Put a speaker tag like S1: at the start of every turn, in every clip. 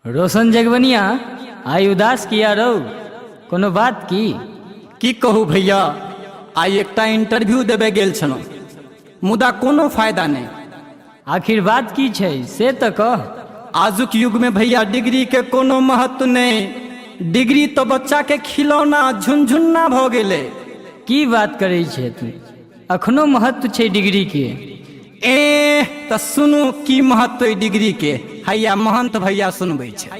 S1: रोशन जगवनिया आई उदास किया रहो कोनो बात की
S2: कहू भैया आई एकटा इंटरव्यू देबे गेल छलहुँ मुदा कोनो फायदा नहीं।
S1: आखिर बात की छै से तो कह।
S2: आजुक युग में भैया डिग्री के कोनो महत्व नहीं। डिग्री तो बच्चा के खिलौना झुनझुन्ना भ गेले।
S1: की बात करे छे तू, अखनो महत्व छै डिग्री के।
S2: त सुनू की महत्व है डिग्री के। हैया महंत भैया सुनबै छै।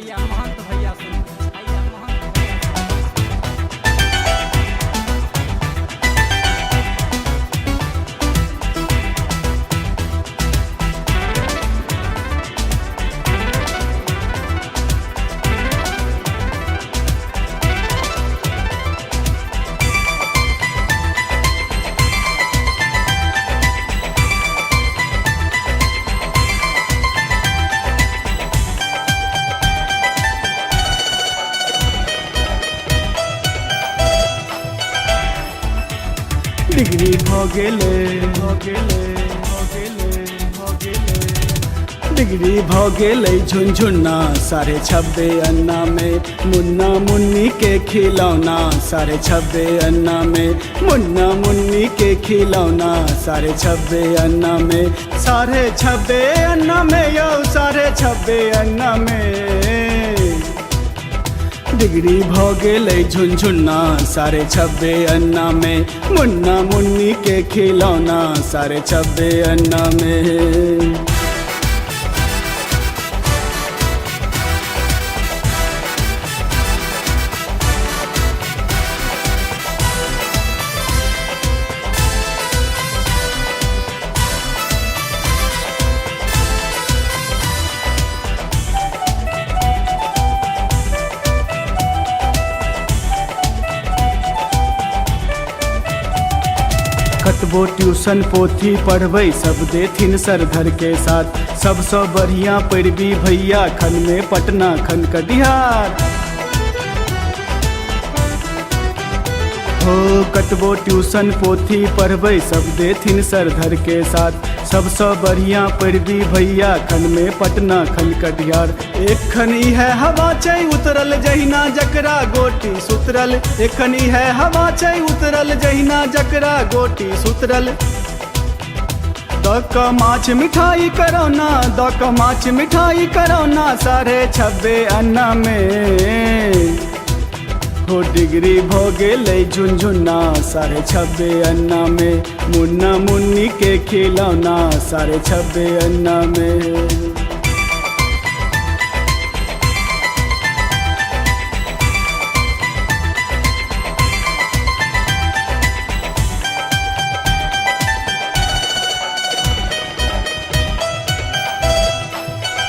S3: डिग्री भ गेले डिग्री भ गेले झुनझुन्ना 6.5 अन्ना में मुन्ना मुन्नी के खिलौना 6.5 अन्ना में मुन्ना मुन्नी के खिलौना 6.5 अन्ना में 6.5 अन्ना में यो 6.5 अन्ना में डिग्री भ गेले झुनझुन्ना 6.5 अन्ना में मुन्ना मुन्नी के खिलौना 6.5 अन्ना में। कतबो ट्यूशन पोथी पढ़बै सब देथिन सर धर के साथ। सबसे बढ़िया पैरवी भैया खन में पटना खन कटिहार हो। कतबो ट्यूशन पोथी पढ़बै सब देथिन सर धर के साथ। सबसे बढ़िया पैरवी भैया खन में पटना खन कटिहार। एखन है हवा छै उतरल जहिना जकरा गोटी सुतरल। एखन है हवा छै उतरल जहिना जकरा गोटी सुतरल। द माछ मिठाई करौना द माछ मिठाई करौना 6.5 अन्ना में हो। डिग्री भ गेले झुनझुन्ना 6.5 अन्ना में मुन्ना मुन्नी के खिलौना 6.5 अन्ना में।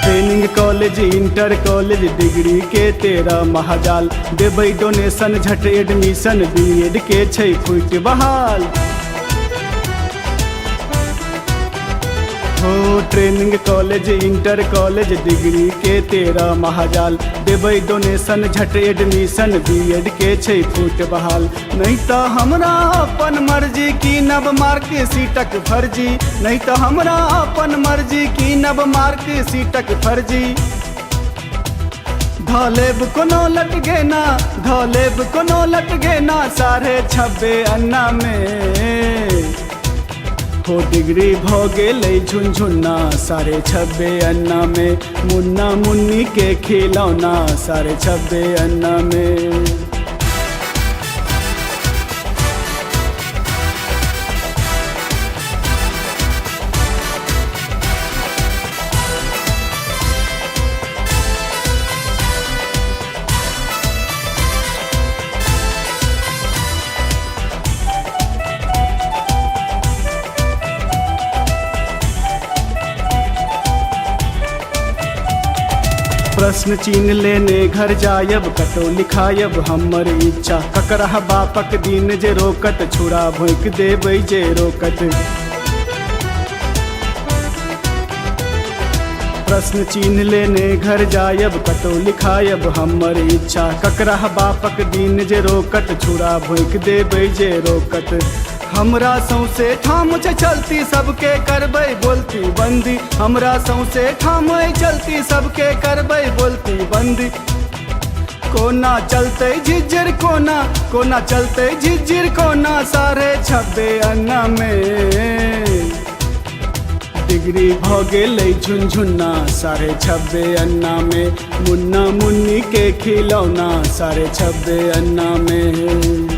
S3: Training college inter college degree के 13 महाजाल। देबै डोनेशन झट एडमिशन बीएड के छै फुट बहाल हो। Training college inter college degree के 13 महाजाल। देबै डोनेशन झट एडमिशन बीएड के छै फुट बहाल। नहीं तो हमरा अपन मर्जी की नव मार्क सीटक फर्जी। नहीं तो हमरा अपन मर्जी की नव मार्क सीटक फर्जी। धलेब कोनो लट गेना धलेब कोनो लट गेना 6.5 अन्ना में हो। डिग्री भ गेले झुनझुन्ना 6.5 अन्ना में मुन्ना मुन्नी के खिलौना 6.5 अन्ना में। प्रश्न चीन लेने घर जायब कतौ लिखायब हमर इच्छा। ककरा बापक दिन जे रोकत छुरा भोंक देबै जे रोकत। प्रश्न चीन लेने घर जायब कतौ लिखायब हमर इच्छा। ककरा बापक दिन जे रोकत छुरा भोंक देबै जे रोकत। हमरा सौसे ठाम छै चलती सबके करबै बोलती बंदी हमरा सौसे ठाम चलती सबके करबै बोलती बंदी कोना चलते झिझिर कोना चलते झिझिर कोना 26.5 अन्ना में डिग्री भ गेलै झुनझुन्ना 26.5 अन्ना में मुन्ना मुन्नी के खिलौना 26.5 अन्ना में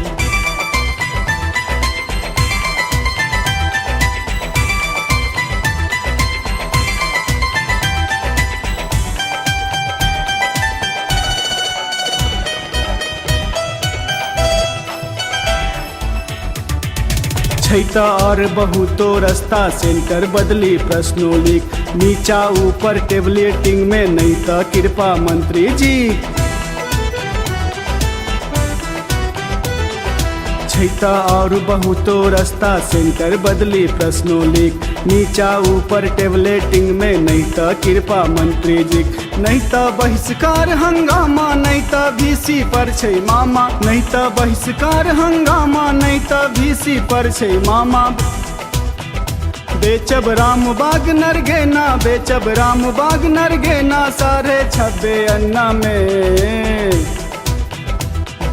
S3: छैता और बहुतो रास्ता सेंटर बदली प्रश्नों लिख नीचा ऊपर टेबलेटिंग में नहीं तो कृपा मंत्री जी छैता और बहुतो रास्ता सेंटर बदली प्रश्नों लिख नीचा ऊपर टेबलेटिंग में नहीं तो कृपा मंत्री जी नहीं तो बहिष्कार हंगामा नहीं तो VC पर छै मामा नहीं तो बहिष्कार हंगामा नहीं तो VC पर छै मामा बेचब रामबाग नरगेना बेचब रामबाग नरगेना 26.5 अन्ना में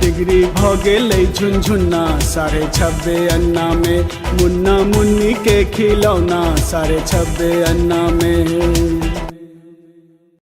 S3: डिग्री भ गेलै झुनझुन्ना 26.5 अन्ना में मुन्ना मुन्नी के खिलौना 26.5 अन्ना में